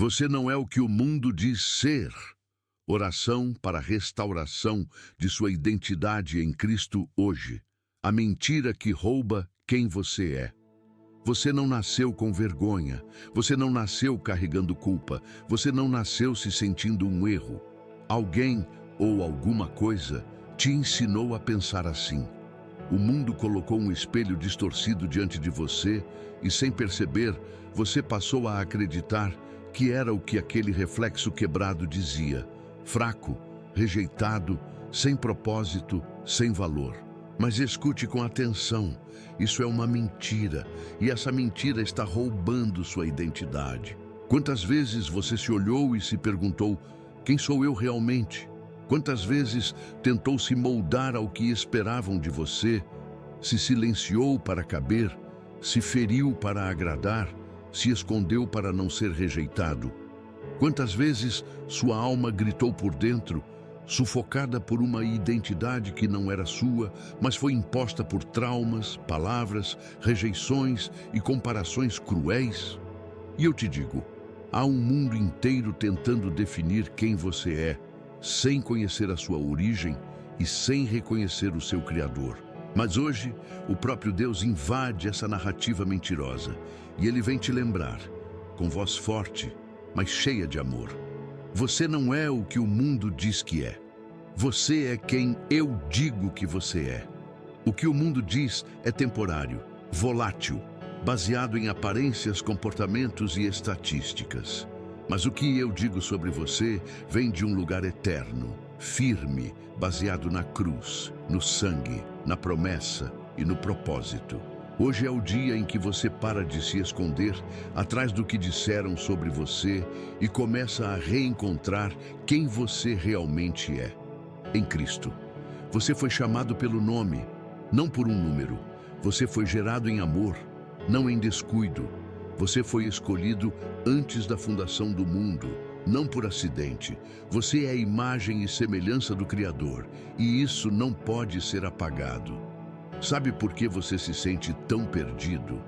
Você não é o que o mundo diz ser. Oração para a restauração de sua identidade em Cristo hoje. A mentira que rouba quem você é. Você não nasceu com vergonha. Você não nasceu carregando culpa. Você não nasceu se sentindo um erro. Alguém ou alguma coisa te ensinou a pensar assim. O mundo colocou um espelho distorcido diante de você e, sem perceber, você passou a acreditar que era o que aquele reflexo quebrado dizia: fraco, rejeitado, sem propósito, sem valor. Mas escute com atenção, isso é uma mentira, e essa mentira está roubando sua identidade. Quantas vezes você se olhou e se perguntou: quem sou eu realmente? Quantas vezes tentou se moldar ao que esperavam de você, se silenciou para caber, se feriu para agradar, se escondeu para não ser rejeitado? Quantas vezes sua alma gritou por dentro, sufocada por uma identidade que não era sua, mas foi imposta por traumas, palavras, rejeições e comparações cruéis? E eu te digo, há um mundo inteiro tentando definir quem você é, sem conhecer a sua origem e sem reconhecer o seu Criador. Mas hoje, o próprio Deus invade essa narrativa mentirosa e Ele vem te lembrar, com voz forte, mas cheia de amor. Você não é o que o mundo diz que é. Você é quem eu digo que você é. O que o mundo diz é temporário, volátil, baseado em aparências, comportamentos e estatísticas. Mas o que eu digo sobre você vem de um lugar eterno, firme, baseado na cruz, no sangue, na promessa e no propósito. Hoje é o dia em que você para de se esconder atrás do que disseram sobre você e começa a reencontrar quem você realmente é. Em Cristo, você foi chamado pelo nome, não por um número. Você foi gerado em amor, não em descuido. Você foi escolhido antes da fundação do mundo, não por acidente. Você é a imagem e semelhança do Criador, e isso não pode ser apagado. Sabe por que você se sente tão perdido?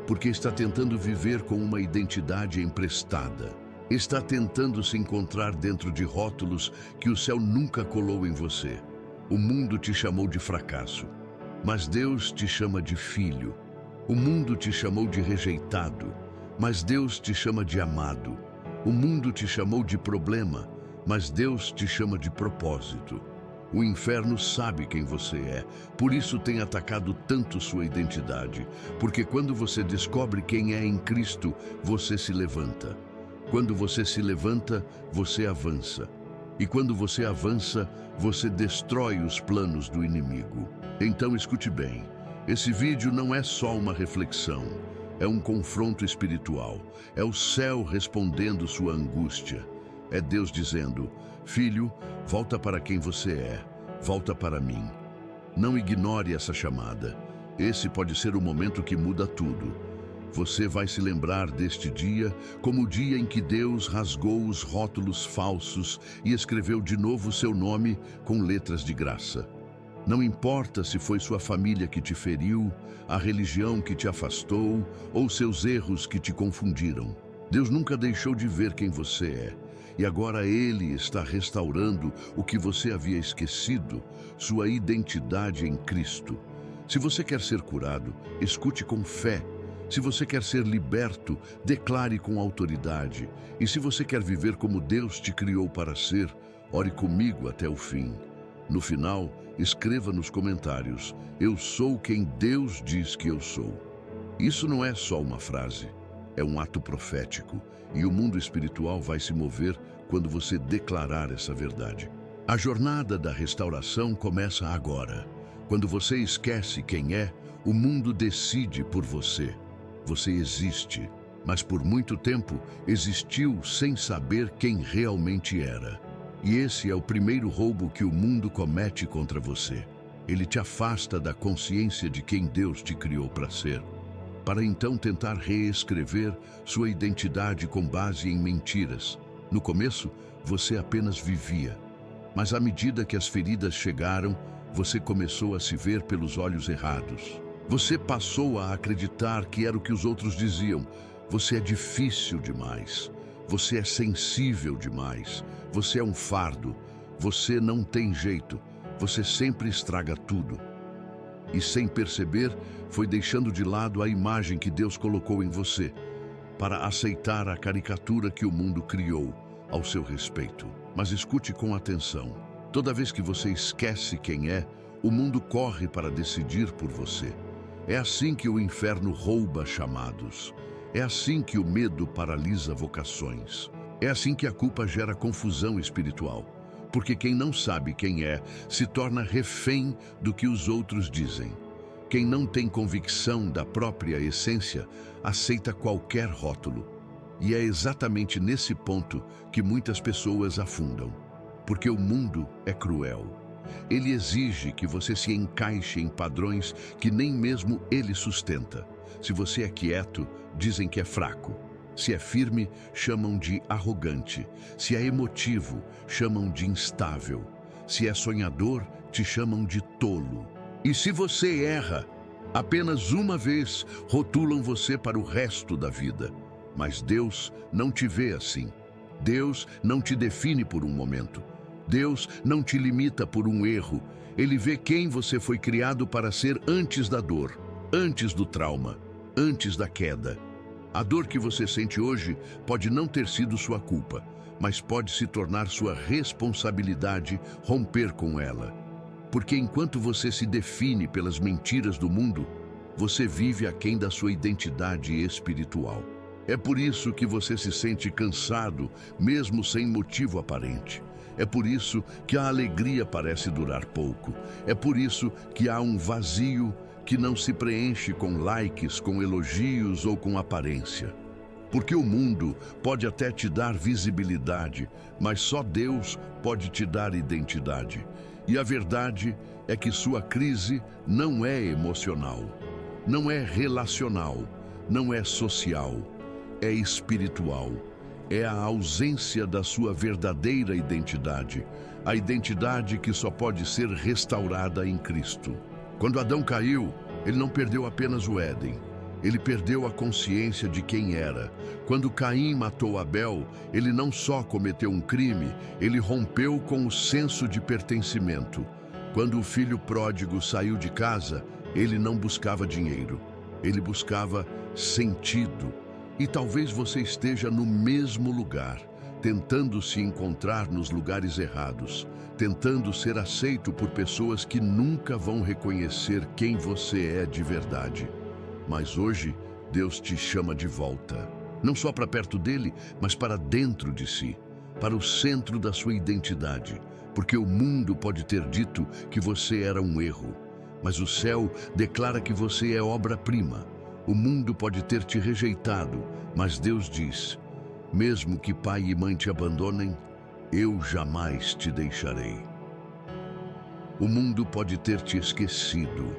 Porque está tentando viver com uma identidade emprestada. Está tentando se encontrar dentro de rótulos que o céu nunca colou em você. O mundo te chamou de fracasso, mas Deus te chama de filho. O mundo te chamou de rejeitado, mas Deus te chama de amado. O mundo te chamou de problema, mas Deus te chama de propósito. O inferno sabe quem você é, por isso tem atacado tanto sua identidade, porque quando você descobre quem é em Cristo, você se levanta. Quando você se levanta, você avança. E quando você avança, você destrói os planos do inimigo. Então escute bem, esse vídeo não é só uma reflexão, é um confronto espiritual, é o céu respondendo sua angústia. É Deus dizendo: filho, volta para quem você é, volta para mim. Não ignore essa chamada. Esse pode ser o momento que muda tudo. Você vai se lembrar deste dia como o dia em que Deus rasgou os rótulos falsos e escreveu de novo seu nome com letras de graça. Não importa se foi sua família que te feriu, a religião que te afastou ou seus erros que te confundiram. Deus nunca deixou de ver quem você é. E agora Ele está restaurando o que você havia esquecido, sua identidade em Cristo. Se você quer ser curado, escute com fé. Se você quer ser liberto, declare com autoridade. E se você quer viver como Deus te criou para ser, ore comigo até o fim. No final, escreva nos comentários: eu sou quem Deus diz que eu sou. Isso não é só uma frase. É um ato profético, e o mundo espiritual vai se mover quando você declarar essa verdade. A jornada da restauração começa agora. Quando você esquece quem é, o mundo decide por você. Você existe, mas por muito tempo existiu sem saber quem realmente era. E esse é o primeiro roubo que o mundo comete contra você. Ele te afasta da consciência de quem Deus te criou para ser, para então tentar reescrever sua identidade com base em mentiras. No começo, você apenas vivia, mas à medida que as feridas chegaram, você começou a se ver pelos olhos errados. Você passou a acreditar que era o que os outros diziam: você é difícil demais, Você é sensível demais. Você é um fardo. Você não tem jeito. Você sempre estraga tudo. E sem perceber, foi deixando de lado a imagem que Deus colocou em você, para aceitar a caricatura que o mundo criou ao seu respeito. Mas escute com atenção. Toda vez que você esquece quem é, o mundo corre para decidir por você. É assim que o inferno rouba chamados. É assim que o medo paralisa vocações. É assim que a culpa gera confusão espiritual. Porque quem não sabe quem é, se torna refém do que os outros dizem. Quem não tem convicção da própria essência, aceita qualquer rótulo. E é exatamente nesse ponto que muitas pessoas afundam. Porque o mundo é cruel. Ele exige que você se encaixe em padrões que nem mesmo ele sustenta. Se você é quieto, dizem que é fraco. Se é firme, chamam de arrogante. Se é emotivo, chamam de instável. Se é sonhador, te chamam de tolo. E se você erra apenas uma vez, rotulam você para o resto da vida. Mas Deus não te vê assim. Deus não te define por um momento. Deus não te limita por um erro. Ele vê quem você foi criado para ser antes da dor, antes do trauma, antes da queda. A dor que você sente hoje pode não ter sido sua culpa, mas pode se tornar sua responsabilidade romper com ela. Porque enquanto você se define pelas mentiras do mundo, você vive aquém da sua identidade espiritual. É por isso que você se sente cansado, mesmo sem motivo aparente. É por isso que a alegria parece durar pouco. É por isso que há um vazio que não se preenche com likes, com elogios ou com aparência. Porque o mundo pode até te dar visibilidade, mas só Deus pode te dar identidade. E a verdade é que sua crise não é emocional, não é relacional, não é social, é espiritual. É a ausência da sua verdadeira identidade, a identidade que só pode ser restaurada em Cristo. Quando Adão caiu, ele não perdeu apenas o Éden, ele perdeu a consciência de quem era. Quando Caim matou Abel, ele não só cometeu um crime, ele rompeu com o senso de pertencimento. Quando o filho pródigo saiu de casa, ele não buscava dinheiro, ele buscava sentido. E talvez você esteja no mesmo lugar, tentando se encontrar nos lugares errados, tentando ser aceito por pessoas que nunca vão reconhecer quem você é de verdade. Mas hoje, Deus te chama de volta, não só para perto dele, mas para dentro de si, para o centro da sua identidade, porque o mundo pode ter dito que você era um erro, mas o céu declara que você é obra-prima. O mundo pode ter te rejeitado, mas Deus diz: mesmo que pai e mãe te abandonem, eu jamais te deixarei. O mundo pode ter te esquecido,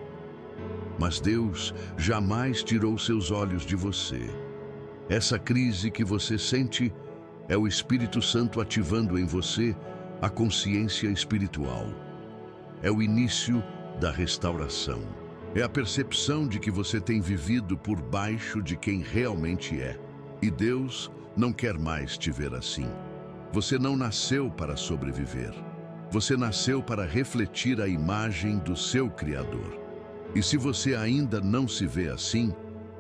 mas Deus jamais tirou seus olhos de você. Essa crise que você sente é o Espírito Santo ativando em você a consciência espiritual. É o início da restauração. É a percepção de que você tem vivido por baixo de quem realmente é. E Deus não quer mais te ver assim. Você não nasceu para sobreviver. Você nasceu para refletir a imagem do seu Criador. E se você ainda não se vê assim,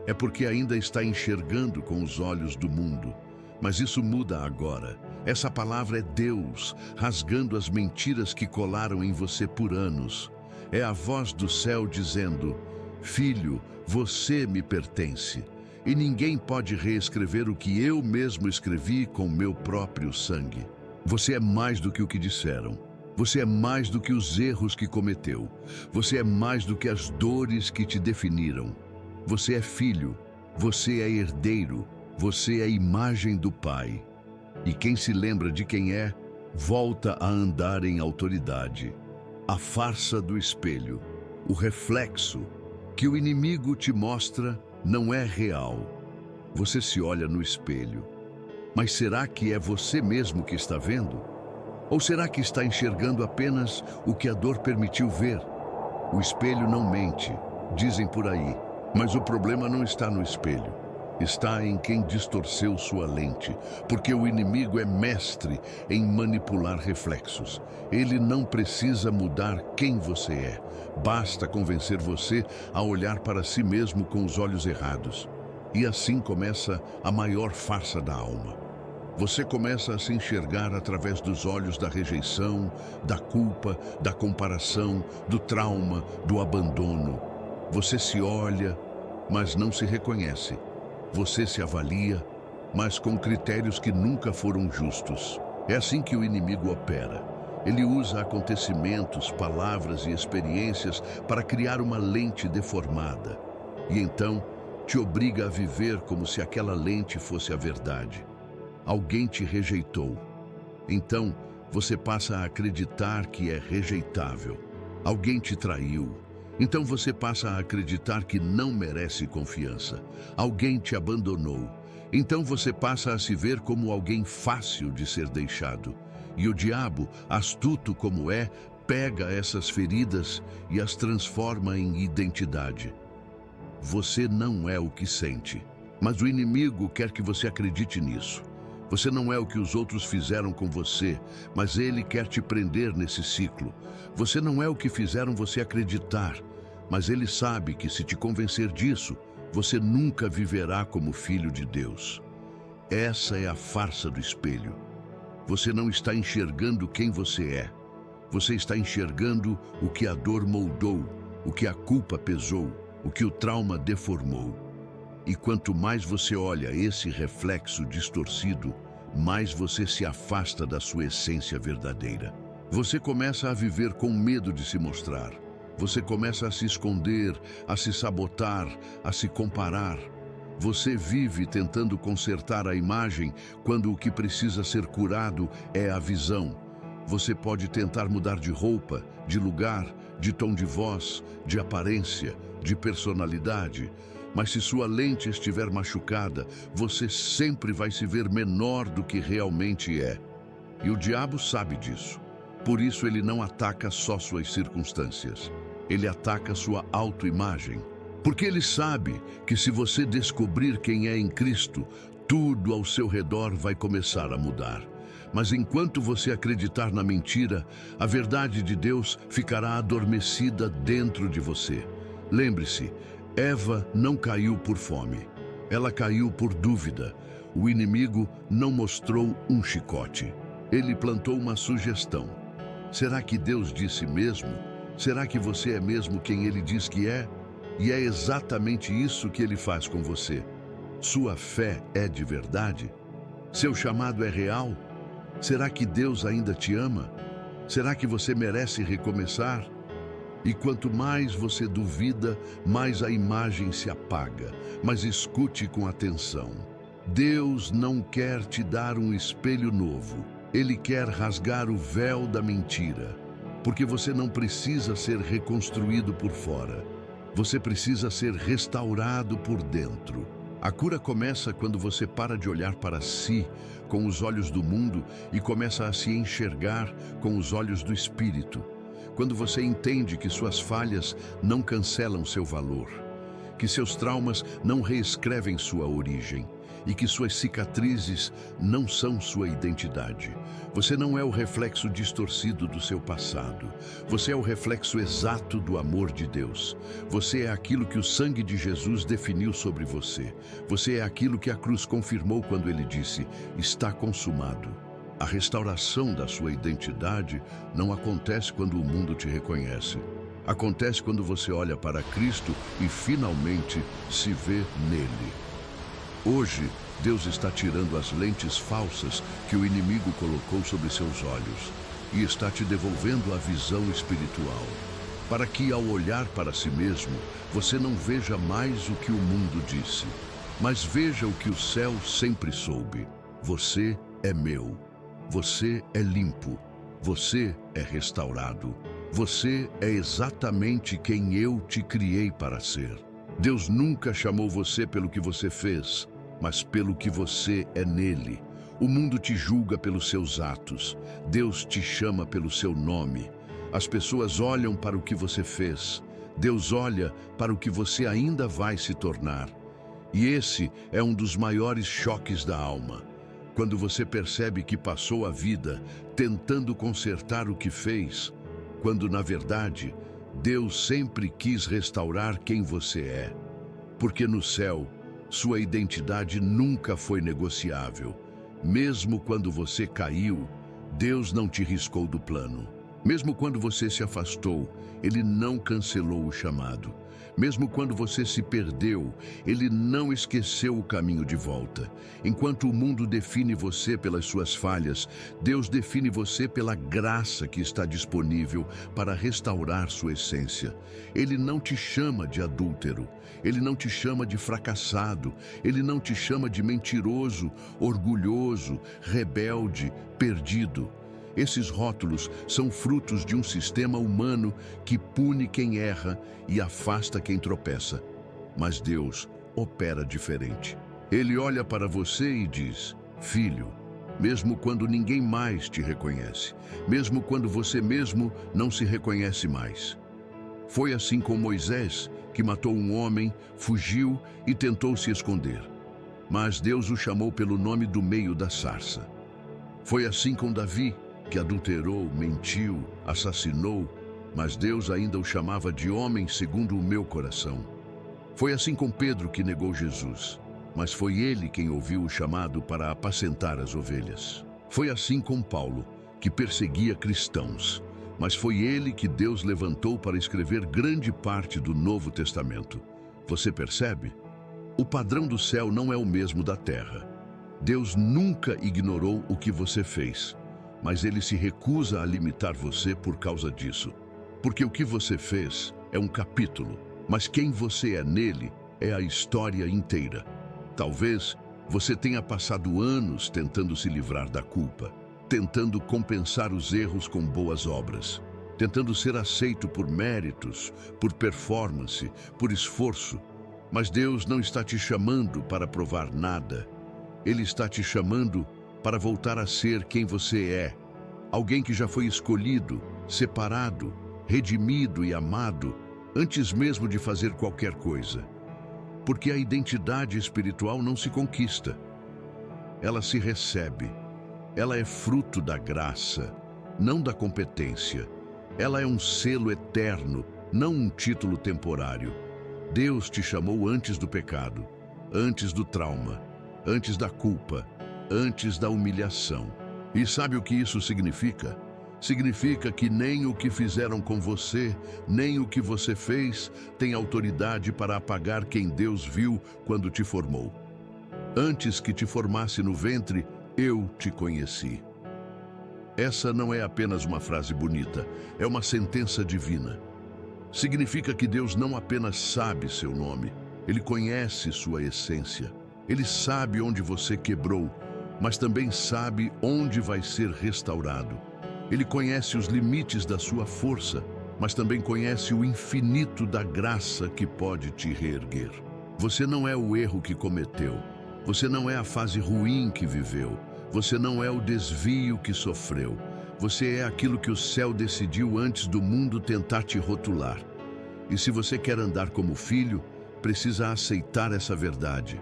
é porque ainda está enxergando com os olhos do mundo. Mas isso muda agora. Essa palavra é Deus rasgando as mentiras que colaram em você por anos. É a voz do céu dizendo: filho, você me pertence. E ninguém pode reescrever o que eu mesmo escrevi com meu próprio sangue. Você é mais do que o que disseram. Você é mais do que os erros que cometeu. Você é mais do que as dores que te definiram. Você é filho. Você é herdeiro. Você é a imagem do Pai. E quem se lembra de quem é, volta a andar em autoridade. A farsa do espelho, o reflexo que o inimigo te mostra não é real. Você se olha no espelho. Mas será que é você mesmo que está vendo? Ou será que está enxergando apenas o que a dor permitiu ver? O espelho não mente, dizem por aí, mas o problema não está no espelho. Está em quem distorceu sua lente, porque o inimigo é mestre em manipular reflexos. Ele não precisa mudar quem você é. Basta convencer você a olhar para si mesmo com os olhos errados. E assim começa a maior farsa da alma. Você começa a se enxergar através dos olhos da rejeição, da culpa, da comparação, do trauma, do abandono. Você se olha, mas não se reconhece. Você se avalia, mas com critérios que nunca foram justos. É assim que o inimigo opera. Ele usa acontecimentos, palavras e experiências para criar uma lente deformada. E então, te obriga a viver como se aquela lente fosse a verdade. Alguém te rejeitou. Então, você passa a acreditar que é rejeitável. Alguém te traiu. Então você passa a acreditar que não merece confiança. Alguém te abandonou. Então você passa a se ver como alguém fácil de ser deixado. E o diabo, astuto como é, pega essas feridas e as transforma em identidade. Você não é o que sente, mas o inimigo quer que você acredite nisso. Você não é o que os outros fizeram com você, mas ele quer te prender nesse ciclo. Você não é o que fizeram você acreditar, mas ele sabe que se te convencer disso, você nunca viverá como filho de Deus. Essa é a farsa do espelho. Você não está enxergando quem você é. Você está enxergando o que a dor moldou, o que a culpa pesou, o que o trauma deformou. E quanto mais você olha esse reflexo distorcido, mais você se afasta da sua essência verdadeira. Você começa a viver com medo de se mostrar. Você começa a se esconder, a se sabotar, a se comparar. Você vive tentando consertar a imagem quando o que precisa ser curado é a visão. Você pode tentar mudar de roupa, de lugar, de tom de voz, de aparência, de personalidade. Mas se sua lente estiver machucada, você sempre vai se ver menor do que realmente é. E o diabo sabe disso. Por isso ele não ataca só suas circunstâncias. Ele ataca sua autoimagem. Porque ele sabe que se você descobrir quem é em Cristo, tudo ao seu redor vai começar a mudar. Mas enquanto você acreditar na mentira, a verdade de Deus ficará adormecida dentro de você. Lembre-se, Eva não caiu por fome. Ela caiu por dúvida. O inimigo não mostrou um chicote. Ele plantou uma sugestão. Será que Deus disse mesmo? Será que você é mesmo quem ele diz que é? E é exatamente isso que ele faz com você. Sua fé é de verdade? Seu chamado é real? Será que Deus ainda te ama? Será que você merece recomeçar? E quanto mais você duvida, mais a imagem se apaga. Mas escute com atenção. Deus não quer te dar um espelho novo. Ele quer rasgar o véu da mentira. Porque você não precisa ser reconstruído por fora. Você precisa ser restaurado por dentro. A cura começa quando você para de olhar para si com os olhos do mundo e começa a se enxergar com os olhos do Espírito. Quando você entende que suas falhas não cancelam seu valor, que seus traumas não reescrevem sua origem e que suas cicatrizes não são sua identidade. Você não é o reflexo distorcido do seu passado. Você é o reflexo exato do amor de Deus. Você é aquilo que o sangue de Jesus definiu sobre você. Você é aquilo que a cruz confirmou quando ele disse: está consumado. A restauração da sua identidade não acontece quando o mundo te reconhece. Acontece quando você olha para Cristo e finalmente se vê nele. Hoje, Deus está tirando as lentes falsas que o inimigo colocou sobre seus olhos e está te devolvendo a visão espiritual, para que, ao olhar para si mesmo, você não veja mais o que o mundo disse, mas veja o que o céu sempre soube. Você é meu. Você é limpo. Você é restaurado. Você é exatamente quem eu te criei para ser. Deus nunca chamou você pelo que você fez, mas pelo que você é nele. O mundo te julga pelos seus atos. Deus te chama pelo seu nome. As pessoas olham para o que você fez. Deus olha para o que você ainda vai se tornar. E esse é um dos maiores choques da alma. Quando você percebe que passou a vida tentando consertar o que fez, quando, na verdade, Deus sempre quis restaurar quem você é. Porque no céu, sua identidade nunca foi negociável. Mesmo quando você caiu, Deus não te riscou do plano. Mesmo quando você se afastou, Ele não cancelou o chamado. Mesmo quando você se perdeu, Ele não esqueceu o caminho de volta. Enquanto o mundo define você pelas suas falhas, Deus define você pela graça que está disponível para restaurar sua essência. Ele não te chama de adúltero, Ele não te chama de fracassado, Ele não te chama de mentiroso, orgulhoso, rebelde, perdido. Esses rótulos são frutos de um sistema humano que pune quem erra e afasta quem tropeça. Mas Deus opera diferente. Ele olha para você e diz: filho, mesmo quando ninguém mais te reconhece, mesmo quando você mesmo não se reconhece mais. Foi assim com Moisés, que matou um homem, fugiu e tentou se esconder. Mas Deus o chamou pelo nome do meio da sarça. Foi assim com Davi, que adulterou, mentiu, assassinou, mas Deus ainda o chamava de homem segundo o meu coração. Foi assim com Pedro, que negou Jesus, mas foi ele quem ouviu o chamado para apacentar as ovelhas. Foi assim com Paulo, que perseguia cristãos, mas foi ele que Deus levantou para escrever grande parte do Novo Testamento. Você percebe? O padrão do céu não é o mesmo da terra. Deus nunca ignorou o que você fez, mas Ele se recusa a limitar você por causa disso. Porque o que você fez é um capítulo, mas quem você é nele é a história inteira. Talvez você tenha passado anos tentando se livrar da culpa, tentando compensar os erros com boas obras, tentando ser aceito por méritos, por performance, por esforço. Mas Deus não está te chamando para provar nada. Ele está te chamando para voltar a ser quem você é, alguém que já foi escolhido, separado, redimido e amado, antes mesmo de fazer qualquer coisa. Porque a identidade espiritual não se conquista, ela se recebe. Ela é fruto da graça, não da competência. Ela é um selo eterno, não um título temporário. Deus te chamou antes do pecado, antes do trauma, antes da culpa, antes da humilhação. E sabe o que isso significa? Significa que nem o que fizeram com você, nem o que você fez, tem autoridade para apagar quem Deus viu quando te formou. Antes que te formasse no ventre, eu te conheci. Essa não é apenas uma frase bonita, é uma sentença divina. Significa que Deus não apenas sabe seu nome, Ele conhece sua essência. Ele sabe onde você quebrou, mas também sabe onde vai ser restaurado. Ele conhece os limites da sua força, mas também conhece o infinito da graça que pode te reerguer. Você não é o erro que cometeu. Você não é a fase ruim que viveu. Você não é o desvio que sofreu. Você é aquilo que o céu decidiu antes do mundo tentar te rotular. E se você quer andar como filho, precisa aceitar essa verdade.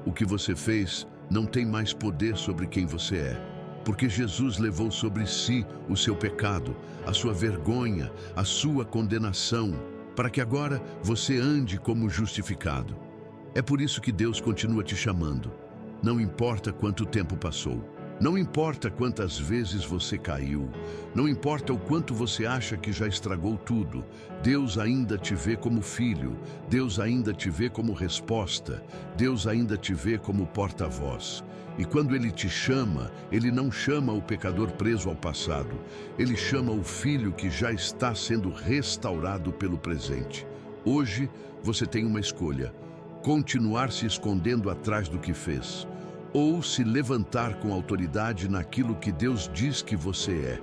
O que você fez não tem mais poder sobre quem você é, porque Jesus levou sobre si o seu pecado, a sua vergonha, a sua condenação, para que agora você ande como justificado. É por isso que Deus continua te chamando. Não importa quanto tempo passou, não importa quantas vezes você caiu, não importa o quanto você acha que já estragou tudo, Deus ainda te vê como filho, Deus ainda te vê como resposta, Deus ainda te vê como porta-voz. E quando Ele te chama, Ele não chama o pecador preso ao passado, Ele chama o filho que já está sendo restaurado pelo presente. Hoje, você tem uma escolha: continuar se escondendo atrás do que fez, ou se levantar com autoridade naquilo que Deus diz que você é.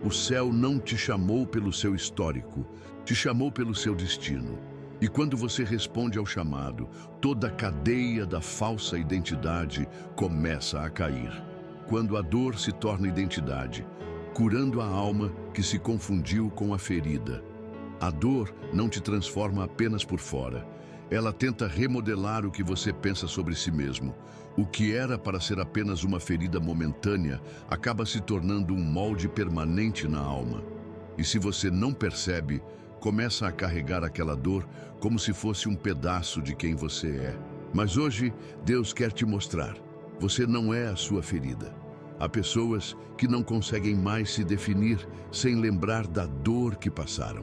O céu não te chamou pelo seu histórico, te chamou pelo seu destino. E quando você responde ao chamado, toda a cadeia da falsa identidade começa a cair. Quando a dor se torna identidade, curando a alma que se confundiu com a ferida. A dor não te transforma apenas por fora, Ela tenta remodelar o que você pensa sobre si mesmo. O que era para ser apenas uma ferida momentânea acaba se tornando um molde permanente na alma. E se você não percebe, começa a carregar aquela dor como se fosse um pedaço de quem você é. Mas hoje, Deus quer te mostrar: você não é a sua ferida. Há pessoas que não conseguem mais se definir sem lembrar da dor que passaram.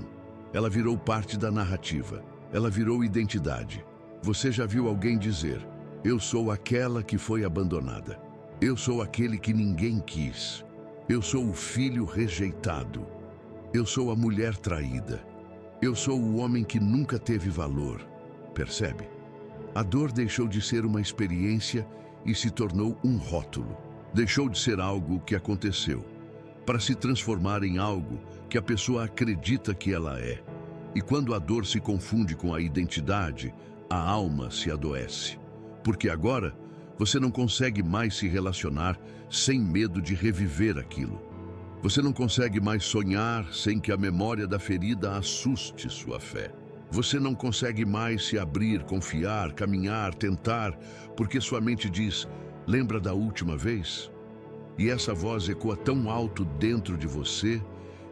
Ela virou parte da narrativa. Ela virou identidade. Você já viu alguém dizer: eu sou aquela que foi abandonada. Eu sou aquele que ninguém quis. Eu sou o filho rejeitado. Eu sou a mulher traída. Eu sou o homem que nunca teve valor. Percebe? A dor deixou de ser uma experiência e se tornou um rótulo. Deixou de ser algo que aconteceu, para se transformar em algo que a pessoa acredita que ela é. E quando a dor se confunde com a identidade, a alma se adoece. Porque agora você não consegue mais se relacionar sem medo de reviver aquilo. Você não consegue mais sonhar sem que a memória da ferida assuste sua fé. Você não consegue mais se abrir, confiar, caminhar, tentar, porque sua mente diz: lembra da última vez? E essa voz ecoa tão alto dentro de você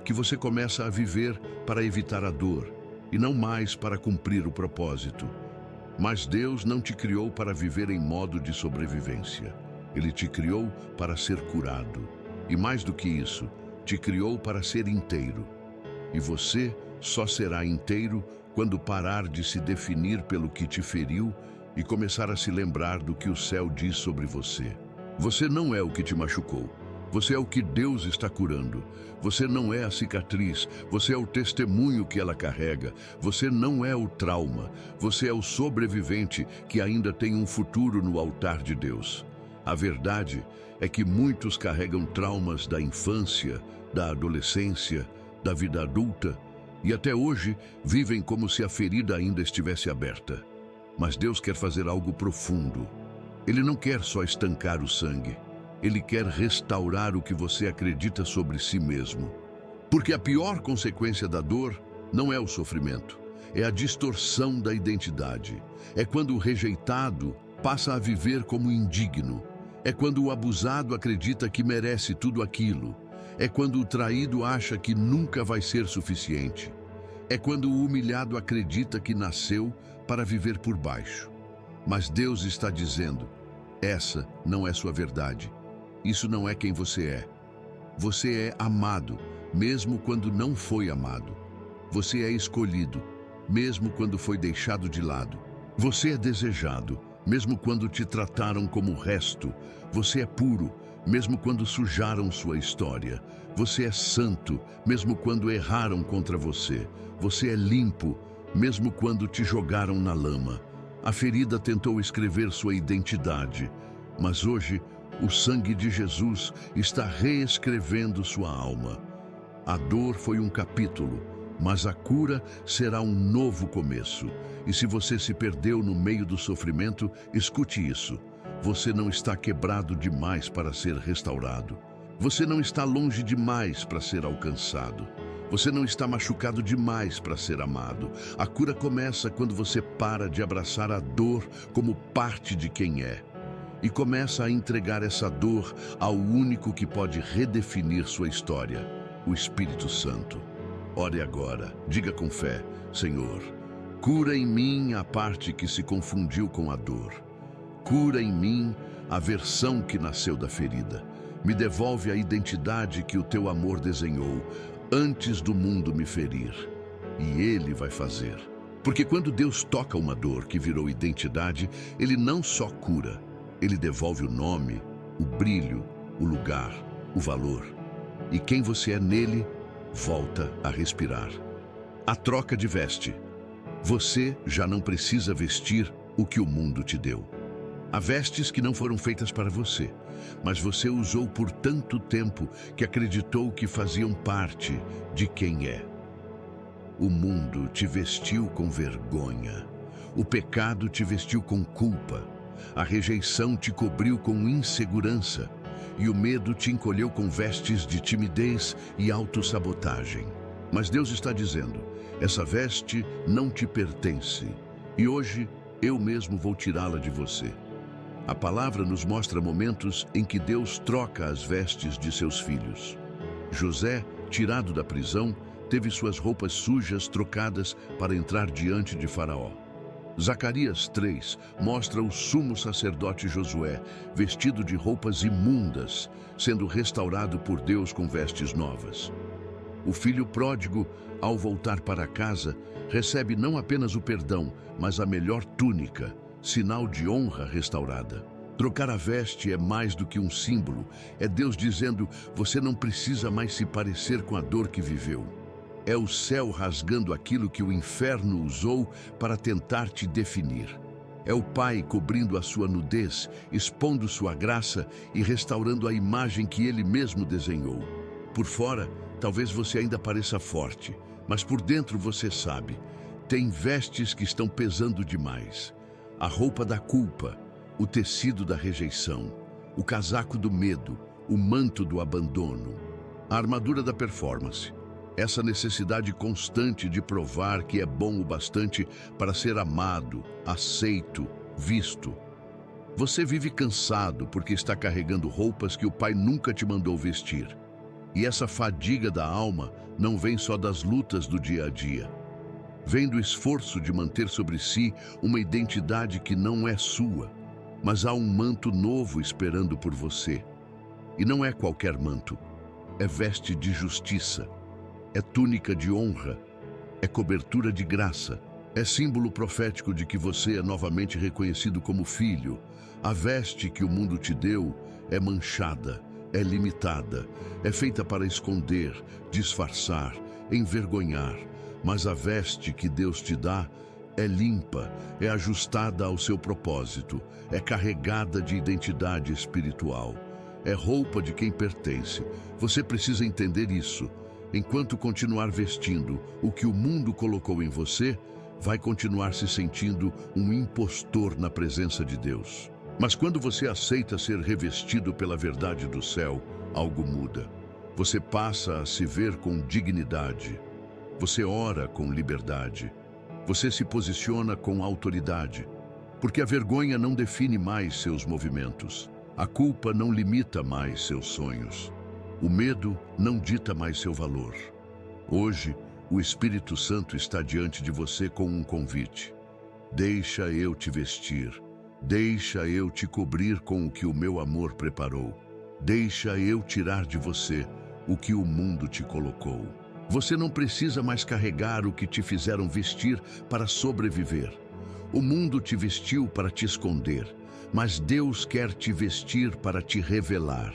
que você começa a viver para evitar a dor e não mais para cumprir o propósito. Mas Deus não te criou para viver em modo de sobrevivência. Ele te criou para ser curado. E mais do que isso, te criou para ser inteiro. E você só será inteiro quando parar de se definir pelo que te feriu e começar a se lembrar do que o céu diz sobre você. Você não é o que te machucou. Você é o que Deus está curando. Você não é a cicatriz. Você é o testemunho que ela carrega. Você não é o trauma. Você é o sobrevivente que ainda tem um futuro no altar de Deus. A verdade é que muitos carregam traumas da infância, da adolescência, da vida adulta e até hoje vivem como se a ferida ainda estivesse aberta. Mas Deus quer fazer algo profundo. Ele não quer só estancar o sangue. Ele quer restaurar o que você acredita sobre si mesmo. Porque a pior consequência da dor não é o sofrimento, é a distorção da identidade. É quando o rejeitado passa a viver como indigno. É quando o abusado acredita que merece tudo aquilo. É quando o traído acha que nunca vai ser suficiente. É quando o humilhado acredita que nasceu para viver por baixo. Mas Deus está dizendo: essa não é sua verdade. Isso não é quem você é. Você é amado, mesmo quando não foi amado. Você é escolhido, mesmo quando foi deixado de lado. Você é desejado, mesmo quando te trataram como resto. Você é puro, mesmo quando sujaram sua história. Você é santo, mesmo quando erraram contra você. Você é limpo, mesmo quando te jogaram na lama. A ferida tentou escrever sua identidade, mas hoje o sangue de Jesus está reescrevendo sua alma. A dor foi um capítulo, mas a cura será um novo começo. E se você se perdeu no meio do sofrimento, escute isso. Você não está quebrado demais para ser restaurado. Você não está longe demais para ser alcançado. Você não está machucado demais para ser amado. A cura começa quando você para de abraçar a dor como parte de quem é e começa a entregar essa dor ao único que pode redefinir sua história, o Espírito Santo. Ore agora, diga com fé: Senhor, cura em mim a parte que se confundiu com a dor. Cura em mim a versão que nasceu da ferida. Me devolve a identidade que o teu amor desenhou antes do mundo me ferir. E Ele vai fazer. Porque quando Deus toca uma dor que virou identidade, Ele não só cura, Ele devolve o nome, o brilho, o lugar, o valor. E quem você é nele, volta a respirar. A troca de veste. Você já não precisa vestir o que o mundo te deu. Há vestes que não foram feitas para você, mas você usou por tanto tempo que acreditou que faziam parte de quem é. O mundo te vestiu com vergonha. O pecado te vestiu com culpa. A rejeição te cobriu com insegurança. E o medo te encolheu com vestes de timidez e autossabotagem. Mas Deus está dizendo: essa veste não te pertence. e hoje eu mesmo vou tirá-la de você. A palavra nos mostra momentos em que Deus troca as vestes de seus filhos. José, tirado da prisão, teve suas roupas sujas trocadas para entrar diante de Faraó. Zacarias 3 mostra o sumo sacerdote Josué, vestido de roupas imundas, sendo restaurado por Deus com vestes novas. O filho pródigo, ao voltar para casa, recebe não apenas o perdão, mas a melhor túnica, sinal de honra restaurada. Trocar a veste é mais do que um símbolo, é Deus dizendo: você não precisa mais se parecer com a dor que viveu. É o céu rasgando aquilo que o inferno usou para tentar te definir. É o Pai cobrindo a sua nudez, expondo sua graça e restaurando a imagem que Ele mesmo desenhou. Por fora, talvez você ainda pareça forte, mas por dentro você sabe, tem vestes que estão pesando demais. A roupa da culpa, o tecido da rejeição, o casaco do medo, o manto do abandono, a armadura da performance. Essa necessidade constante de provar que é bom o bastante para ser amado, aceito, visto. Você vive cansado porque está carregando roupas que o Pai nunca te mandou vestir. E essa fadiga da alma não vem só das lutas do dia a dia. Vem do esforço de manter sobre si uma identidade que não é sua, mas há um manto novo esperando por você. E não é qualquer manto, é veste de justiça. É túnica de honra, é cobertura de graça, é símbolo profético de que você é novamente reconhecido como filho. A veste que o mundo te deu é manchada, é limitada, é feita para esconder, disfarçar, envergonhar. Mas a veste que Deus te dá é limpa, é ajustada ao seu propósito, é carregada de identidade espiritual, é roupa de quem pertence. Você precisa entender isso. Enquanto continuar vestindo o que o mundo colocou em você, vai continuar se sentindo um impostor na presença de Deus. Mas quando você aceita ser revestido pela verdade do céu, algo muda. Você passa a se ver com dignidade. Você ora com liberdade. Você se posiciona com autoridade. Porque a vergonha não define mais seus movimentos. A culpa não limita mais seus sonhos. O medo não dita mais seu valor. Hoje, o Espírito Santo está diante de você com um convite. Deixa eu te vestir. Deixa eu te cobrir com o que o meu amor preparou. Deixa eu tirar de você o que o mundo te colocou. Você não precisa mais carregar o que te fizeram vestir para sobreviver. O mundo te vestiu para te esconder, mas Deus quer te vestir para te revelar.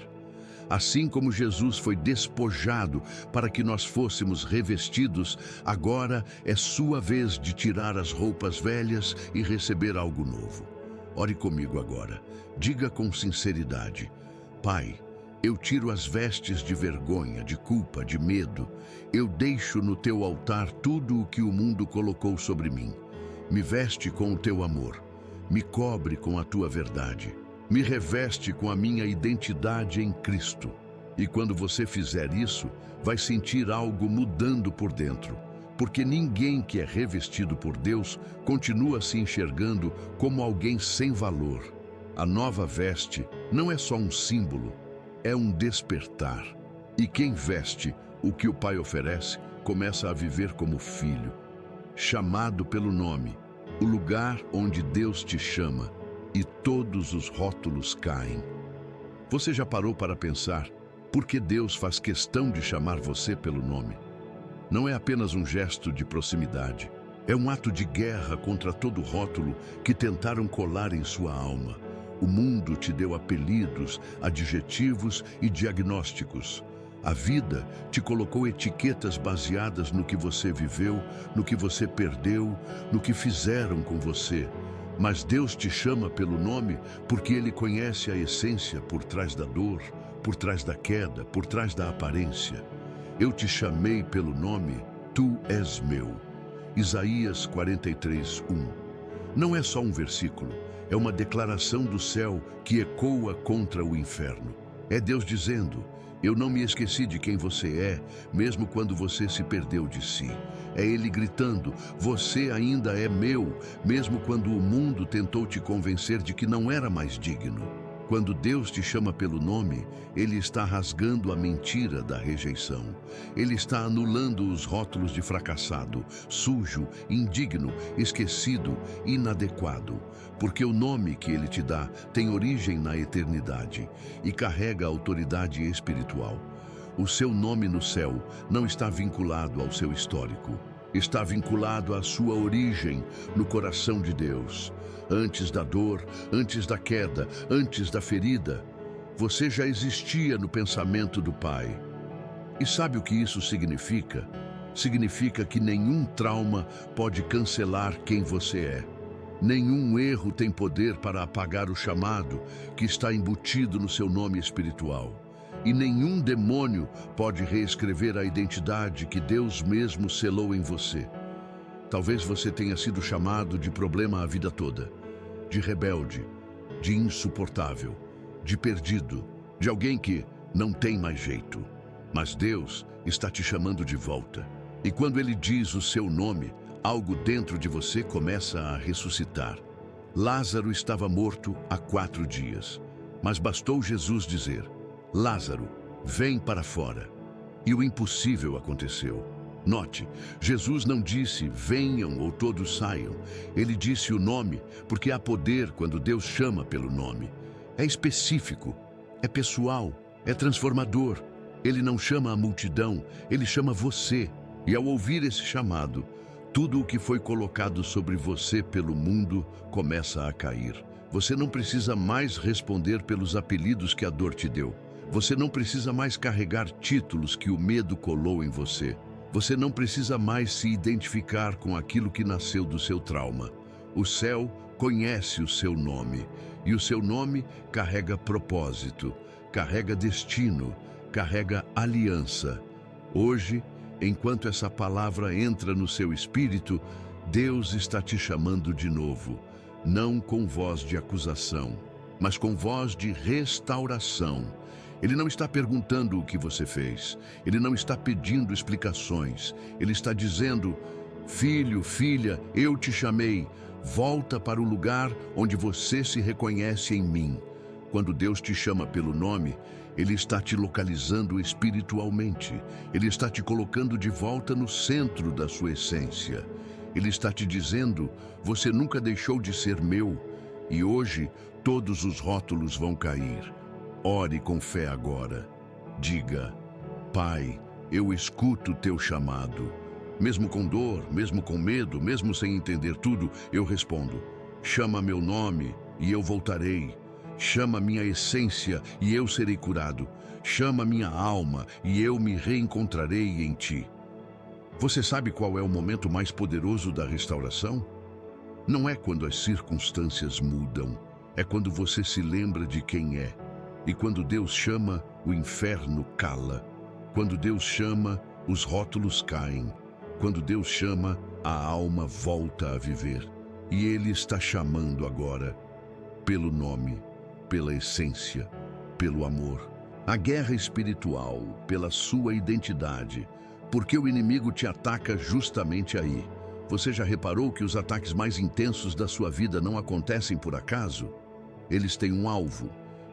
Assim como Jesus foi despojado para que nós fôssemos revestidos, agora é sua vez de tirar as roupas velhas e receber algo novo. Ore comigo agora. Diga com sinceridade: Pai, eu tiro as vestes de vergonha, de culpa, de medo. Eu deixo no teu altar tudo o que o mundo colocou sobre mim. Me veste com o teu amor. Me cobre com a tua verdade. Me reveste com a minha identidade em Cristo. E quando você fizer isso, vai sentir algo mudando por dentro. Porque ninguém que é revestido por Deus continua se enxergando como alguém sem valor. A nova veste não é só um símbolo, é um despertar. E quem veste o que o Pai oferece, começa a viver como filho, chamado pelo nome, o lugar onde Deus te chama, e todos os rótulos caem. Você já parou para pensar por que Deus faz questão de chamar você pelo nome? Não é apenas um gesto de proximidade, é um ato de guerra contra todo rótulo que tentaram colar em sua alma. O mundo te deu apelidos, adjetivos e diagnósticos. A vida te colocou etiquetas baseadas no que você viveu, no que você perdeu, no que fizeram com você. Mas Deus te chama pelo nome porque Ele conhece a essência por trás da dor, por trás da queda, por trás da aparência. Eu te chamei pelo nome, tu és meu. Isaías 43:1. Não é só um versículo, é uma declaração do céu que ecoa contra o inferno. É Deus dizendo: Eu não me esqueci de quem você é, mesmo quando você se perdeu de si. É Ele gritando: você ainda é meu, mesmo quando o mundo tentou te convencer de que não era mais digno. Quando Deus te chama pelo nome, Ele está rasgando a mentira da rejeição. Ele está anulando os rótulos de fracassado, sujo, indigno, esquecido, inadequado. Porque o nome que Ele te dá tem origem na eternidade e carrega autoridade espiritual. O seu nome no céu não está vinculado ao seu histórico. Está vinculado à sua origem no coração de Deus. Antes da dor, antes da queda, antes da ferida, você já existia no pensamento do Pai. E sabe o que isso significa? Significa que nenhum trauma pode cancelar quem você é. Nenhum erro tem poder para apagar o chamado que está embutido no seu nome espiritual. E nenhum demônio pode reescrever a identidade que Deus mesmo selou em você. Talvez você tenha sido chamado de problema a vida toda, de rebelde, de insuportável, de perdido, de alguém que não tem mais jeito. Mas Deus está te chamando de volta. E quando Ele diz o seu nome, algo dentro de você começa a ressuscitar. Lázaro estava morto há 4 dias, mas bastou Jesus dizer: Lázaro, vem para fora. E o impossível aconteceu. Note, Jesus não disse venham ou todos saiam. Ele disse o nome, porque há poder quando Deus chama pelo nome. É específico, é pessoal, é transformador. Ele não chama a multidão, Ele chama você. E ao ouvir esse chamado, tudo o que foi colocado sobre você pelo mundo começa a cair. Você não precisa mais responder pelos apelidos que a dor te deu. Você não precisa mais carregar títulos que o medo colou em você. Você não precisa mais se identificar com aquilo que nasceu do seu trauma. O céu conhece o seu nome, e o seu nome carrega propósito, carrega destino, carrega aliança. Hoje, enquanto essa palavra entra no seu espírito, Deus está te chamando de novo, não com voz de acusação, mas com voz de restauração. Ele não está perguntando o que você fez. Ele não está pedindo explicações. Ele está dizendo: filho, filha, eu te chamei. Volta para o lugar onde você se reconhece em mim. Quando Deus te chama pelo nome, Ele está te localizando espiritualmente. Ele está te colocando de volta no centro da sua essência. Ele está te dizendo: você nunca deixou de ser meu. E hoje, todos os rótulos vão cair. Ore com fé agora. Diga: Pai, eu escuto o teu chamado. Mesmo com dor, mesmo com medo, mesmo sem entender tudo, eu respondo: chama meu nome e eu voltarei. Chama minha essência e eu serei curado. Chama minha alma e eu me reencontrarei em ti. Você sabe qual é o momento mais poderoso da restauração? Não é quando as circunstâncias mudam. É quando você se lembra de quem é. E quando Deus chama, o inferno cala. Quando Deus chama, os rótulos caem. Quando Deus chama, a alma volta a viver. E Ele está chamando agora, pelo nome, pela essência, pelo amor. A guerra espiritual, pela sua identidade, porque o inimigo te ataca justamente aí. Você já reparou que os ataques mais intensos da sua vida não acontecem por acaso? Eles têm um alvo.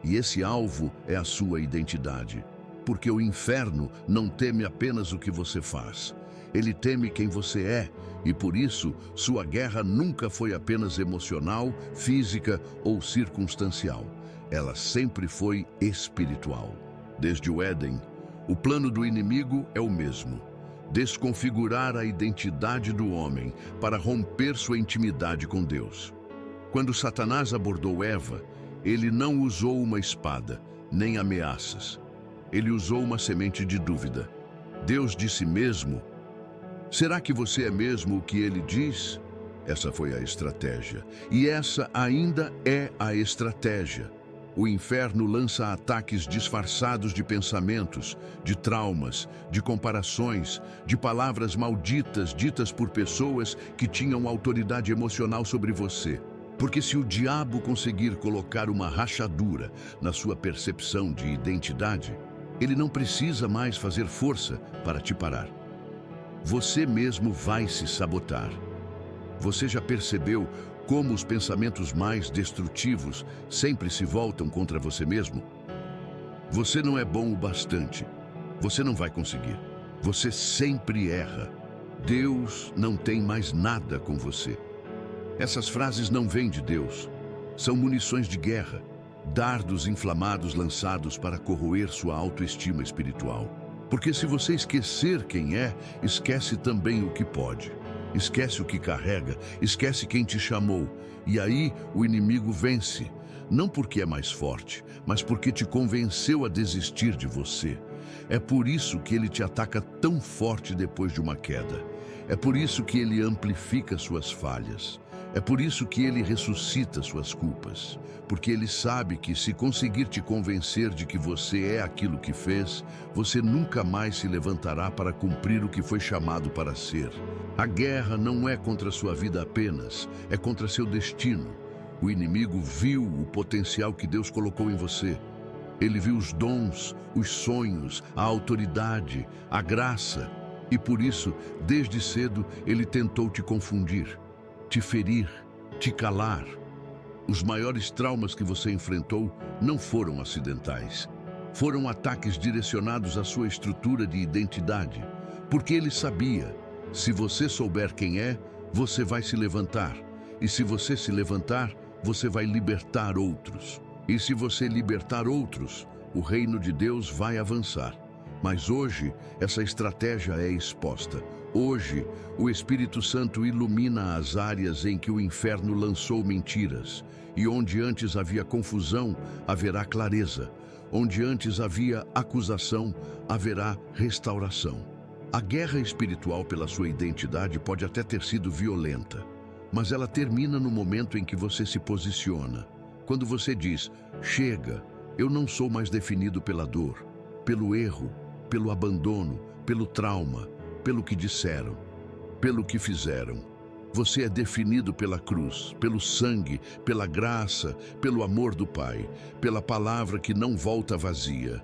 E esse alvo é a sua identidade. Porque o inferno não teme apenas o que você faz. Ele teme quem você é. E por isso, sua guerra nunca foi apenas emocional, física ou circunstancial. Ela sempre foi espiritual. Desde o Éden, o plano do inimigo é o mesmo: desconfigurar a identidade do homem para romper sua intimidade com Deus. Quando Satanás abordou Eva, ele não usou uma espada, nem ameaças. Ele usou uma semente de dúvida. Deus disse mesmo: será que você é mesmo o que ele diz? Essa foi a estratégia. E essa ainda é a estratégia. O inferno lança ataques disfarçados de pensamentos, de traumas, de comparações, de palavras malditas ditas por pessoas que tinham autoridade emocional sobre você. Porque se o diabo conseguir colocar uma rachadura na sua percepção de identidade, Ele não precisa mais fazer força para te parar. Você mesmo vai se sabotar. Você já percebeu como os pensamentos mais destrutivos sempre se voltam contra você mesmo? Você não é bom o bastante. Você não vai conseguir. Você sempre erra. Deus não tem mais nada com você. Essas frases não vêm de Deus. São munições de guerra, dardos inflamados lançados para corroer sua autoestima espiritual. Porque se você esquecer quem é, esquece também o que pode. Esquece o que carrega, esquece quem te chamou. E aí o inimigo vence. Não porque é mais forte, mas porque te convenceu a desistir de você. É por isso que ele te ataca tão forte depois de uma queda. É por isso que ele amplifica suas falhas. É por isso que ele ressuscita suas culpas. Porque ele sabe que se conseguir te convencer de que você é aquilo que fez, você nunca mais se levantará para cumprir o que foi chamado para ser. A guerra não é contra sua vida apenas, é contra seu destino. O inimigo viu o potencial que Deus colocou em você. Ele viu os dons, os sonhos, a autoridade, a graça. E por isso, desde cedo, ele tentou te confundir, te ferir, te calar. Os maiores traumas que você enfrentou não foram acidentais. Foram ataques direcionados à sua estrutura de identidade. Porque ele sabia, se você souber quem é, você vai se levantar. E se você se levantar, você vai libertar outros. E se você libertar outros, o reino de Deus vai avançar. Mas hoje, essa estratégia é exposta. Hoje, o Espírito Santo ilumina as áreas em que o inferno lançou mentiras. E onde antes havia confusão, haverá clareza. Onde antes havia acusação, haverá restauração. A guerra espiritual pela sua identidade pode até ter sido violenta, mas ela termina no momento em que você se posiciona. Quando você diz, chega, eu não sou mais definido pela dor, pelo erro, pelo abandono, pelo trauma, pelo que disseram, pelo que fizeram. Você é definido pela cruz, pelo sangue, pela graça, pelo amor do Pai, pela palavra que não volta vazia.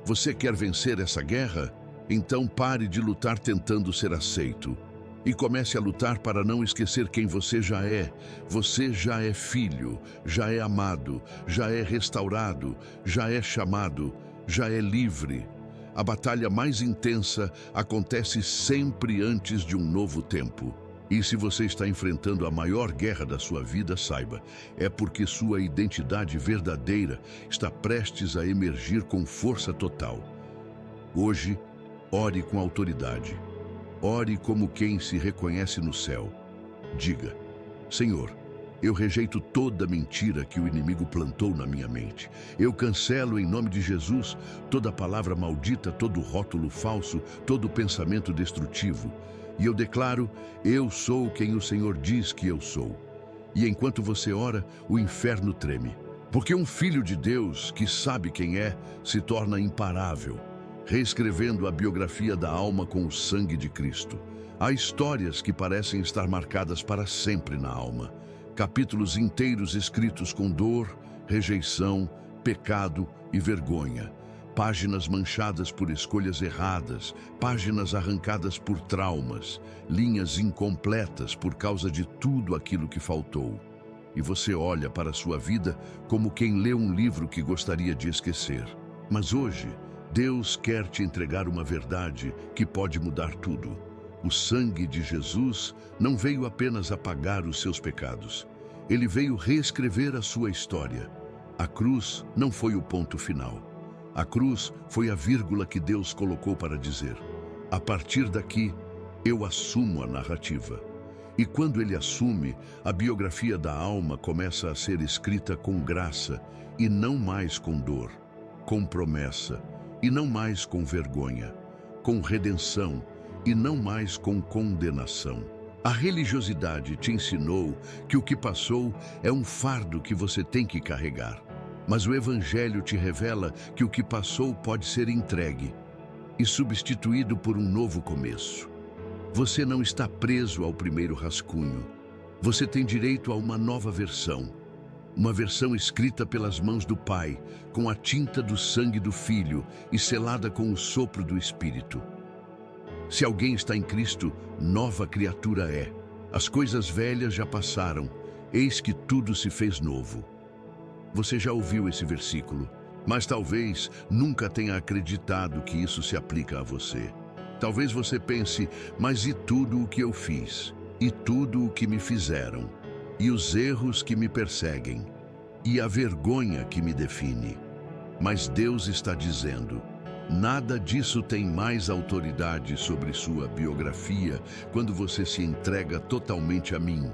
Você quer vencer essa guerra? Então pare de lutar tentando ser aceito. E comece a lutar para não esquecer quem você já é. Você já é filho, já é amado, já é restaurado, já é chamado, já é livre. A batalha mais intensa acontece sempre antes de um novo tempo. E se você está enfrentando a maior guerra da sua vida, saiba, é porque sua identidade verdadeira está prestes a emergir com força total. Hoje, ore com autoridade. Ore como quem se reconhece no céu. Diga, Senhor, eu rejeito toda mentira que o inimigo plantou na minha mente. Eu cancelo em nome de Jesus toda palavra maldita, todo rótulo falso, todo pensamento destrutivo. E eu declaro, eu sou quem o Senhor diz que eu sou. E enquanto você ora, o inferno treme. Porque um filho de Deus que sabe quem é, se torna imparável, reescrevendo a biografia da alma com o sangue de Cristo. Há histórias que parecem estar marcadas para sempre na alma. Capítulos inteiros escritos com dor, rejeição, pecado e vergonha. Páginas manchadas por escolhas erradas, páginas arrancadas por traumas, linhas incompletas por causa de tudo aquilo que faltou. E você olha para a sua vida como quem lê um livro que gostaria de esquecer. Mas hoje, Deus quer te entregar uma verdade que pode mudar tudo. O sangue de Jesus não veio apenas apagar os seus pecados. Ele veio reescrever a sua história. A cruz não foi o ponto final. A cruz foi a vírgula que Deus colocou para dizer, a partir daqui, eu assumo a narrativa. E quando ele assume, a biografia da alma começa a ser escrita com graça e não mais com dor, com promessa e não mais com vergonha, com redenção e não mais com condenação. A religiosidade te ensinou que o que passou é um fardo que você tem que carregar. Mas o Evangelho te revela que o que passou pode ser entregue e substituído por um novo começo. Você não está preso ao primeiro rascunho. Você tem direito a uma nova versão. Uma versão escrita pelas mãos do Pai, com a tinta do sangue do Filho e selada com o sopro do Espírito. Se alguém está em Cristo, nova criatura é. As coisas velhas já passaram, eis que tudo se fez novo. Você já ouviu esse versículo, mas talvez nunca tenha acreditado que isso se aplica a você. Talvez você pense, mas e tudo o que eu fiz? E tudo o que me fizeram? E os erros que me perseguem? E a vergonha que me define? Mas Deus está dizendo, nada disso tem mais autoridade sobre sua biografia quando você se entrega totalmente a mim.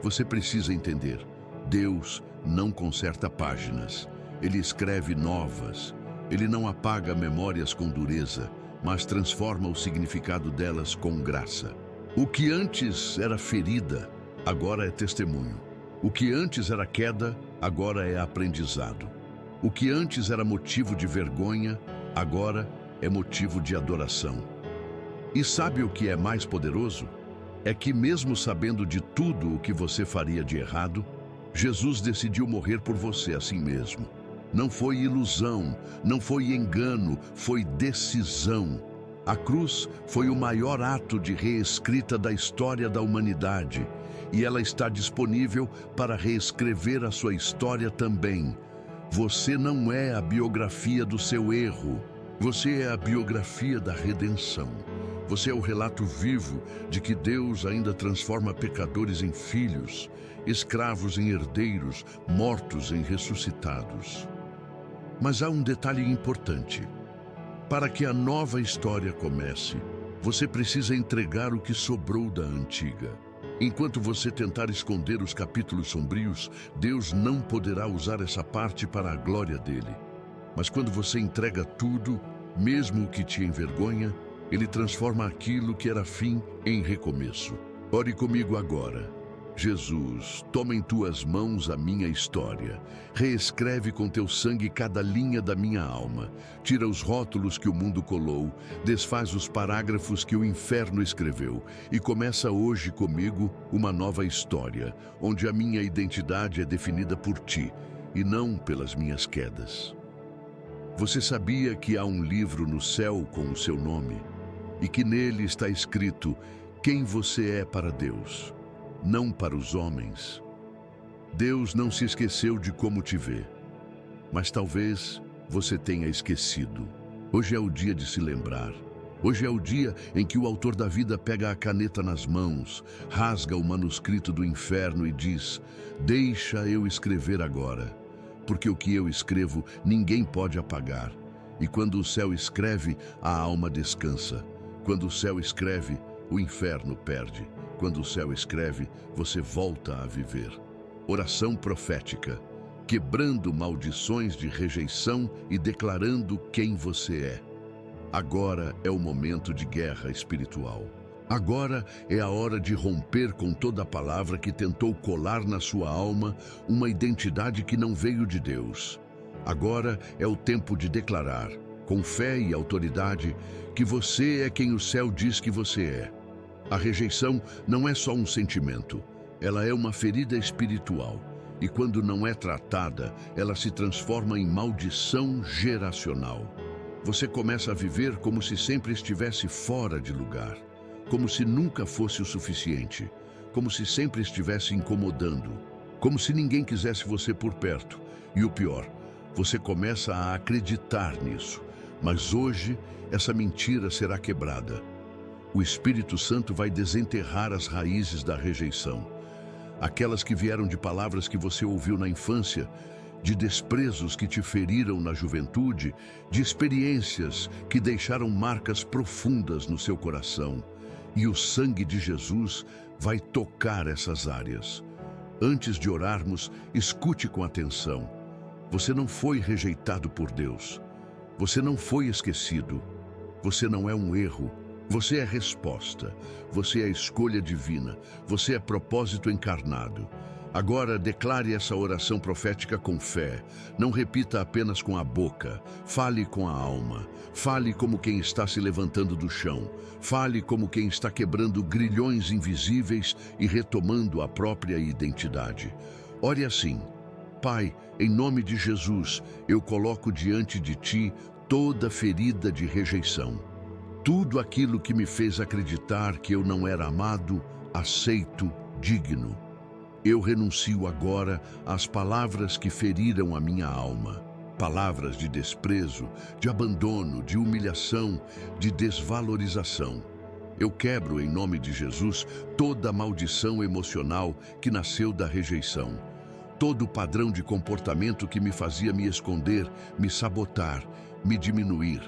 Você precisa entender, Deus não conserta páginas, Ele escreve novas. Ele não apaga memórias com dureza, mas transforma o significado delas com graça. O que antes era ferida, agora é testemunho. O que antes era queda, agora é aprendizado. O que antes era motivo de vergonha, agora é motivo de adoração. E sabe o que é mais poderoso? É que mesmo sabendo de tudo o que você faria de errado, Jesus decidiu morrer por você assim mesmo. Não foi ilusão, não foi engano, foi decisão. A cruz foi o maior ato de reescrita da história da humanidade, e ela está disponível para reescrever a sua história também. Você não é a biografia do seu erro, você é a biografia da redenção. Você é o relato vivo de que Deus ainda transforma pecadores em filhos, escravos em herdeiros, mortos em ressuscitados. Mas há um detalhe importante. Para que a nova história comece, você precisa entregar o que sobrou da antiga. Enquanto você tentar esconder os capítulos sombrios, Deus não poderá usar essa parte para a glória dele. Mas quando você entrega tudo, mesmo o que te envergonha, Ele transforma aquilo que era fim em recomeço. Ore comigo agora. Jesus, toma em tuas mãos a minha história. Reescreve com teu sangue cada linha da minha alma. Tira os rótulos que o mundo colou, desfaz os parágrafos que o inferno escreveu e começa hoje comigo uma nova história, onde a minha identidade é definida por ti e não pelas minhas quedas. Você sabia que há um livro no céu com o seu nome e que nele está escrito quem você é para Deus? Não para os homens. Deus não se esqueceu de como te vê, mas talvez você tenha esquecido. Hoje é o dia de se lembrar. Hoje é o dia em que o autor da vida pega a caneta nas mãos, rasga o manuscrito do inferno e diz: deixa eu escrever agora, porque o que eu escrevo ninguém pode apagar. E quando o céu escreve, a alma descansa. Quando o céu escreve, o inferno perde. Quando o céu escreve, você volta a viver. Oração profética, quebrando maldições de rejeição e declarando quem você é. Agora é o momento de guerra espiritual. Agora é a hora de romper com toda a palavra que tentou colar na sua alma uma identidade que não veio de Deus. Agora é o tempo de declarar, com fé e autoridade, que você é quem o céu diz que você é. A rejeição não é só um sentimento, ela é uma ferida espiritual. E quando não é tratada, ela se transforma em maldição geracional. Você começa a viver como se sempre estivesse fora de lugar, como se nunca fosse o suficiente, como se sempre estivesse incomodando, como se ninguém quisesse você por perto. E o pior, você começa a acreditar nisso. Mas hoje, essa mentira será quebrada. O Espírito Santo vai desenterrar as raízes da rejeição. Aquelas que vieram de palavras que você ouviu na infância, de desprezos que te feriram na juventude, de experiências que deixaram marcas profundas no seu coração. E o sangue de Jesus vai tocar essas áreas. Antes de orarmos, escute com atenção. Você não foi rejeitado por Deus. Você não foi esquecido. Você não é um erro. Você é resposta, você é escolha divina, você é propósito encarnado. Agora declare essa oração profética com fé. Não repita apenas com a boca, fale com a alma. Fale como quem está se levantando do chão. Fale como quem está quebrando grilhões invisíveis e retomando a própria identidade. Ore assim: Pai, em nome de Jesus, eu coloco diante de Ti toda ferida de rejeição. Tudo aquilo que me fez acreditar que eu não era amado, aceito, digno. Eu renuncio agora às palavras que feriram a minha alma. Palavras de desprezo, de abandono, de humilhação, de desvalorização. Eu quebro, em nome de Jesus, toda a maldição emocional que nasceu da rejeição. Todo o padrão de comportamento que me fazia me esconder, me sabotar, me diminuir.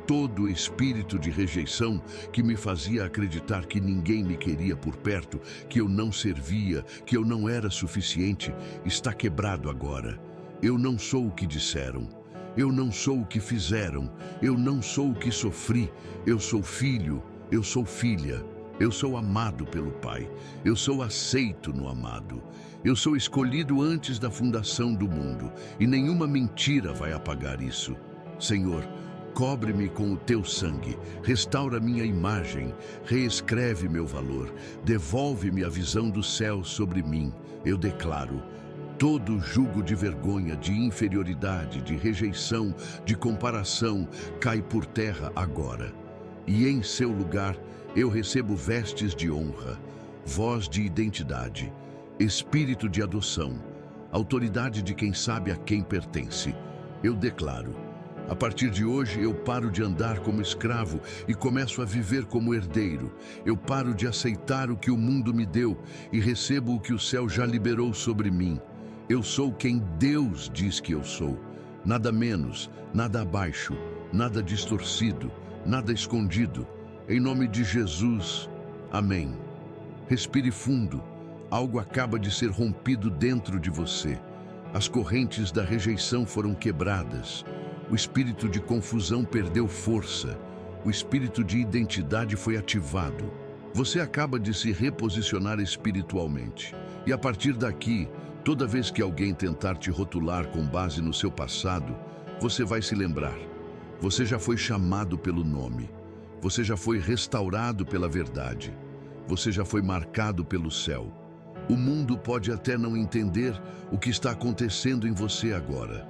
Todo o espírito de rejeição que me fazia acreditar que ninguém me queria por perto, que eu não servia, que eu não era suficiente, está quebrado agora. Eu não sou o que disseram. Eu não sou o que fizeram. Eu não sou o que sofri. Eu sou filho. Eu sou filha. Eu sou amado pelo Pai. Eu sou aceito no amado. Eu sou escolhido antes da fundação do mundo, e nenhuma mentira vai apagar isso. Senhor, cobre-me com o Teu sangue, restaura minha imagem, reescreve meu valor, devolve-me a visão do céu sobre mim. Eu declaro: todo jugo de vergonha, de inferioridade, de rejeição, de comparação, cai por terra agora. E em seu lugar, eu recebo vestes de honra, voz de identidade, espírito de adoção, autoridade de quem sabe a quem pertence. Eu declaro: a partir de hoje eu paro de andar como escravo e começo a viver como herdeiro. Eu paro de aceitar o que o mundo me deu e recebo o que o céu já liberou sobre mim. Eu sou quem Deus diz que eu sou. Nada menos, nada abaixo, nada distorcido, nada escondido. Em nome de Jesus, amém. Respire fundo. Algo acaba de ser rompido dentro de você. As correntes da rejeição foram quebradas. O espírito de confusão perdeu força. O espírito de identidade foi ativado. Você acaba de se reposicionar espiritualmente. E a partir daqui, toda vez que alguém tentar te rotular com base no seu passado, você vai se lembrar: você já foi chamado pelo nome. Você já foi restaurado pela verdade. Você já foi marcado pelo céu. O mundo pode até não entender o que está acontecendo em você agora,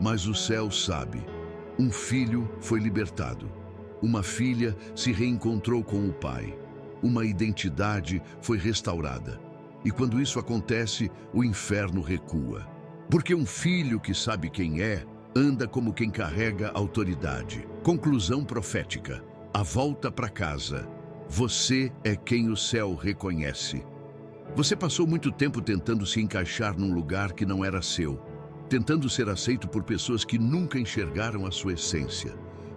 mas o céu sabe. Um filho foi libertado. Uma filha se reencontrou com o pai. Uma identidade foi restaurada. E quando isso acontece, o inferno recua. Porque um filho que sabe quem é, anda como quem carrega autoridade. Conclusão profética: a volta para casa. Você é quem o céu reconhece. Você passou muito tempo tentando se encaixar num lugar que não era seu, tentando ser aceito por pessoas que nunca enxergaram a sua essência,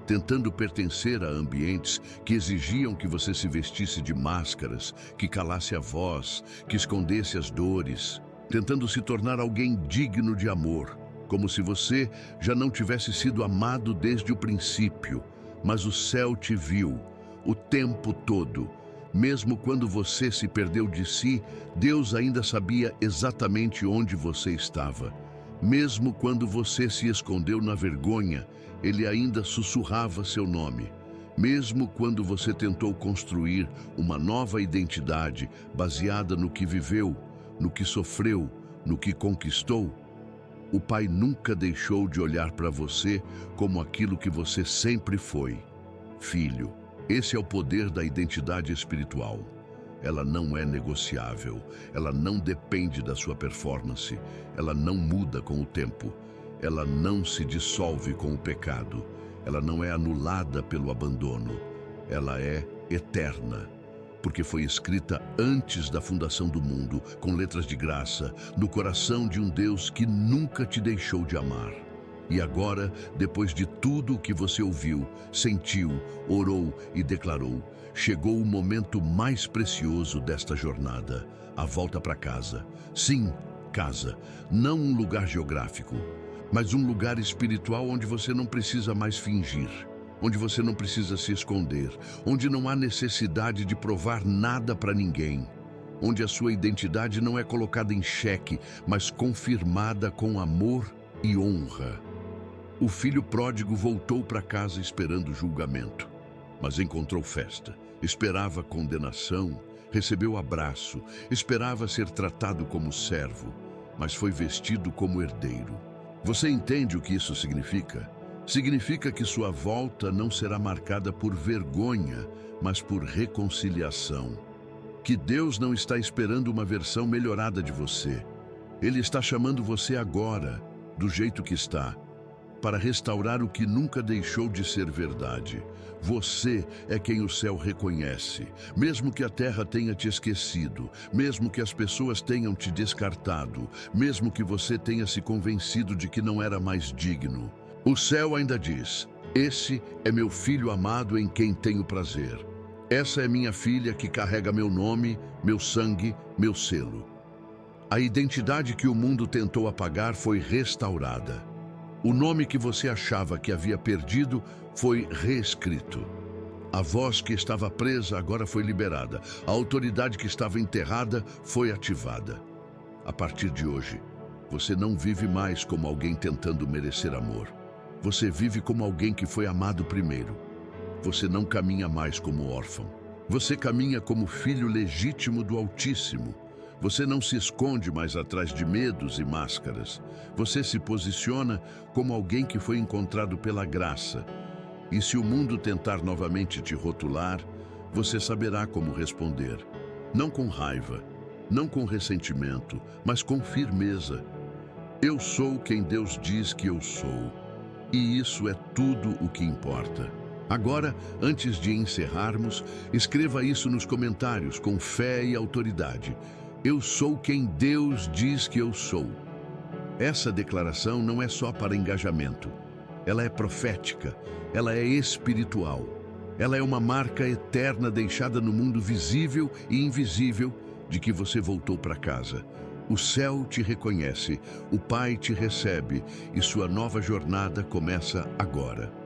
tentando pertencer a ambientes que exigiam que você se vestisse de máscaras, que calasse a voz, que escondesse as dores, tentando se tornar alguém digno de amor, como se você já não tivesse sido amado desde o princípio. Mas o céu te viu o tempo todo. Mesmo quando você se perdeu de si, Deus ainda sabia exatamente onde você estava. Mesmo quando você se escondeu na vergonha, Ele ainda sussurrava seu nome. Mesmo quando você tentou construir uma nova identidade baseada no que viveu, no que sofreu, no que conquistou, o Pai nunca deixou de olhar para você como aquilo que você sempre foi: filho. Esse é o poder da identidade espiritual. Ela não é negociável, ela não depende da sua performance, ela não muda com o tempo, ela não se dissolve com o pecado, ela não é anulada pelo abandono, ela é eterna, porque foi escrita antes da fundação do mundo, com letras de graça, no coração de um Deus que nunca te deixou de amar. E agora, depois de tudo o que você ouviu, sentiu, orou e declarou, chegou o momento mais precioso desta jornada: a volta para casa. Sim, casa, não um lugar geográfico, mas um lugar espiritual onde você não precisa mais fingir, onde você não precisa se esconder, onde não há necessidade de provar nada para ninguém, onde a sua identidade não é colocada em xeque, mas confirmada com amor e honra. O filho pródigo voltou para casa esperando julgamento, mas encontrou festa. Esperava condenação, recebeu abraço, esperava ser tratado como servo. mas foi vestido como herdeiro. Você entende o que isso significa? Significa que sua volta não será marcada por vergonha, mas por reconciliação. Que Deus não está esperando uma versão melhorada de você. Ele está chamando você agora, do jeito que está, para restaurar o que nunca deixou de ser verdade. Você é quem o céu reconhece, mesmo que a terra tenha te esquecido, mesmo que as pessoas tenham te descartado, mesmo que você tenha se convencido de que não era mais digno. O céu ainda diz: esse é meu filho amado em quem tenho prazer. Essa é minha filha que carrega meu nome, meu sangue, meu selo. A identidade que o mundo tentou apagar foi restaurada. O nome que você achava que havia perdido foi reescrito. A voz que estava presa agora foi liberada. A autoridade que estava enterrada foi ativada. A partir de hoje, você não vive mais como alguém tentando merecer amor. Você vive como alguém que foi amado primeiro. Você não caminha mais como órfão. Você caminha como filho legítimo do Altíssimo. Você não se esconde mais atrás de medos e máscaras. Você se posiciona como alguém que foi encontrado pela graça. E se o mundo tentar novamente te rotular, você saberá como responder. Não com raiva, não com ressentimento, mas com firmeza. Eu sou quem Deus diz que eu sou. E isso é tudo o que importa. Agora, antes de encerrarmos, escreva isso nos comentários com fé e autoridade. Eu sou quem Deus diz que eu sou. Essa declaração não é só para engajamento. Ela é profética, ela é espiritual. Ela é uma marca eterna deixada no mundo visível e invisível de que você voltou para casa. O céu te reconhece, o Pai te recebe e sua nova jornada começa agora.